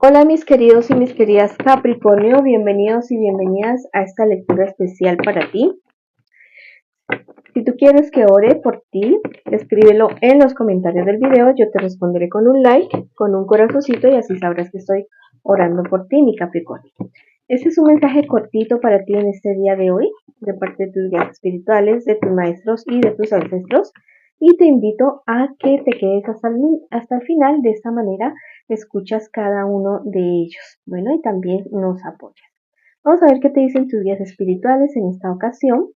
Hola mis queridos y mis queridas Capricornio, bienvenidos y bienvenidas a esta lectura especial para ti. Si tú quieres que ore por ti, escríbelo en los comentarios del video, yo te responderé con un like, con un corazoncito y así sabrás que estoy orando por ti, mi Capricornio. Este es un mensaje cortito para ti en este día de hoy, de parte de tus guías espirituales, de tus maestros y de tus ancestros. Y te invito a que te quedes hasta el final, de esta manera escuchas cada uno de ellos. Bueno, y también nos apoyas. Vamos a ver qué te dicen tus guías espirituales en esta ocasión,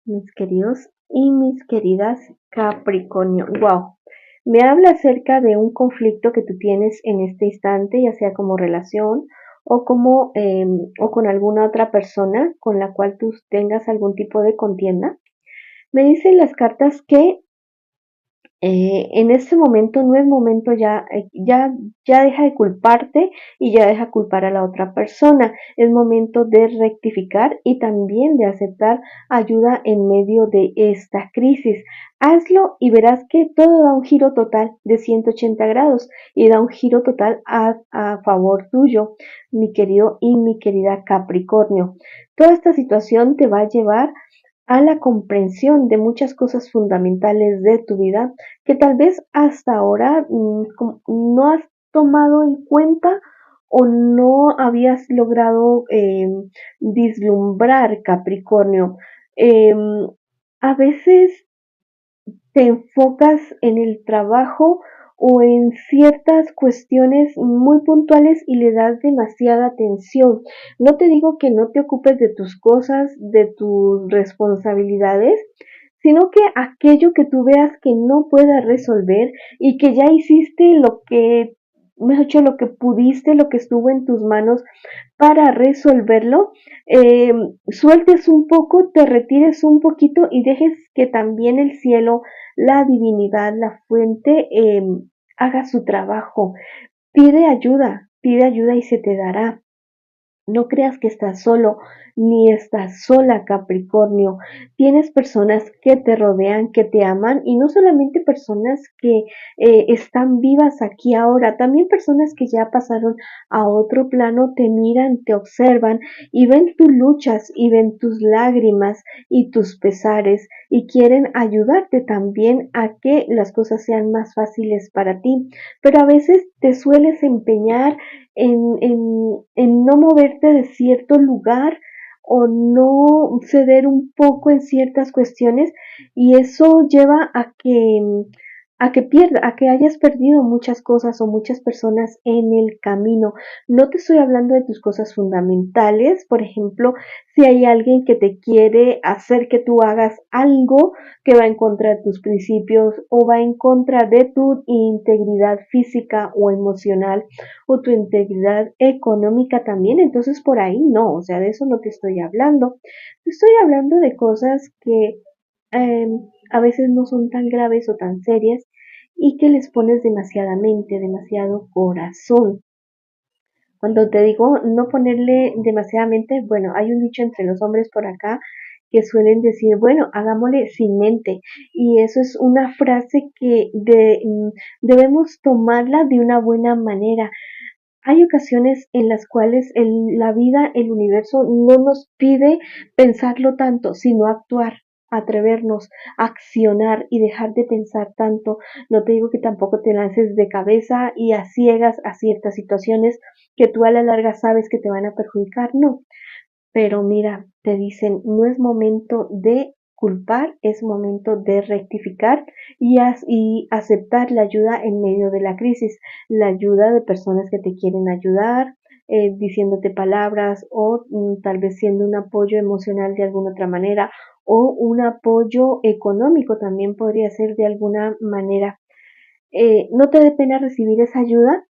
mis queridos y mis queridas Capricornio. Wow, me habla acerca de un conflicto que tú tienes en este instante, ya sea como relación o como o con alguna otra persona con la cual tú tengas algún tipo de contienda. Me dicen las cartas que en este momento no es momento ya deja de culparte y ya deja culpar a la otra persona. Es momento de rectificar y también de aceptar ayuda en medio de esta crisis. Hazlo y verás que todo da un giro total de 180 grados y da un giro total a favor tuyo, mi querido y mi querida Capricornio. Toda esta situación te va a llevar a la comprensión de muchas cosas fundamentales de tu vida que tal vez hasta ahora no has tomado en cuenta o no habías logrado vislumbrar, Capricornio. Eh, a veces te enfocas en el trabajo o en ciertas cuestiones muy puntuales y le das demasiada atención. No te digo que no te ocupes de tus cosas, de tus responsabilidades, sino que aquello que tú veas que no puedas resolver y que ya hiciste lo que, mejor dicho, lo que pudiste, lo que estuvo en tus manos para resolverlo, eh, sueltes un poco, te retires un poquito y dejes que también el cielo, la divinidad, la fuente, haga su trabajo. Pide ayuda y se te dará. No creas que estás solo ni estás sola, Capricornio. Tienes personas que te rodean, que te aman y no solamente personas que están vivas aquí ahora, también personas que ya pasaron a otro plano, te miran, te observan y ven tus luchas y ven tus lágrimas y tus pesares y quieren ayudarte también a que las cosas sean más fáciles para ti. Pero a veces te sueles empeñar en no moverte de cierto lugar o no ceder un poco en ciertas cuestiones y eso lleva a que hayas perdido muchas cosas o muchas personas en el camino. No te estoy hablando de tus cosas fundamentales, por ejemplo, si hay alguien que te quiere hacer que tú hagas algo que va en contra de tus principios o va en contra de tu integridad física o emocional o tu integridad económica también, entonces por ahí no, o sea, de eso no te estoy hablando. Te estoy hablando de cosas que eh, a veces no son tan graves o tan serias y que les pones demasiada mente, demasiado corazón. Cuando te digo no ponerle demasiadamente, bueno, hay un dicho entre los hombres por acá que suelen decir, bueno, hagámosle sin mente. Y eso es una frase que debemos tomarla de una buena manera. Hay ocasiones en las cuales la vida, el universo, no nos pide pensarlo tanto, sino actuar, atrevernos, accionar y dejar de pensar tanto. No te digo que tampoco te lances de cabeza y a ciegas a ciertas situaciones que tú a la larga sabes que te van a perjudicar, no. Pero mira, te dicen, no es momento de culpar, es momento de rectificar y aceptar la ayuda en medio de la crisis, la ayuda de personas que te quieren ayudar, diciéndote palabras o tal vez siendo un apoyo emocional de alguna otra manera o un apoyo económico también podría ser de alguna manera. No te dé pena recibir esa ayuda,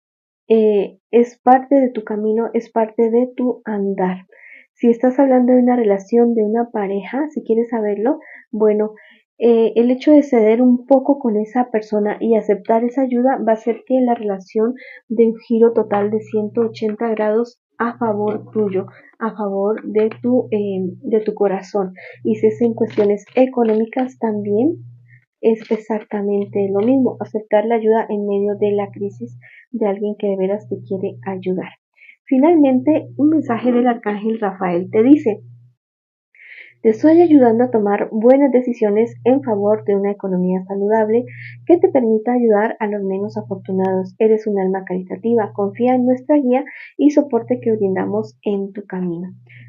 es parte de tu camino, es parte de tu andar. Si estás hablando de una relación, de una pareja, si quieres saberlo, bueno, el hecho de ceder un poco con esa persona y aceptar esa ayuda va a hacer que la relación dé un giro total de 180 grados a favor tuyo, a favor de tu corazón. Y si es en cuestiones económicas también, es exactamente lo mismo, aceptar la ayuda en medio de la crisis de alguien que de veras te quiere ayudar. Finalmente, un mensaje del arcángel Rafael te dice: te estoy ayudando a tomar buenas decisiones en favor de una economía saludable que te permita ayudar a los menos afortunados. Eres un alma caritativa, confía en nuestra guía y soporte que brindamos en tu camino.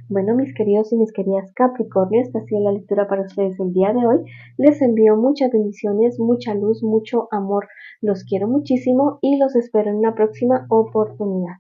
Bueno, mis queridos y mis queridas Capricornio, esta ha sido la lectura para ustedes el día de hoy. Les envío muchas bendiciones, mucha luz, mucho amor. Los quiero muchísimo y los espero en una próxima oportunidad.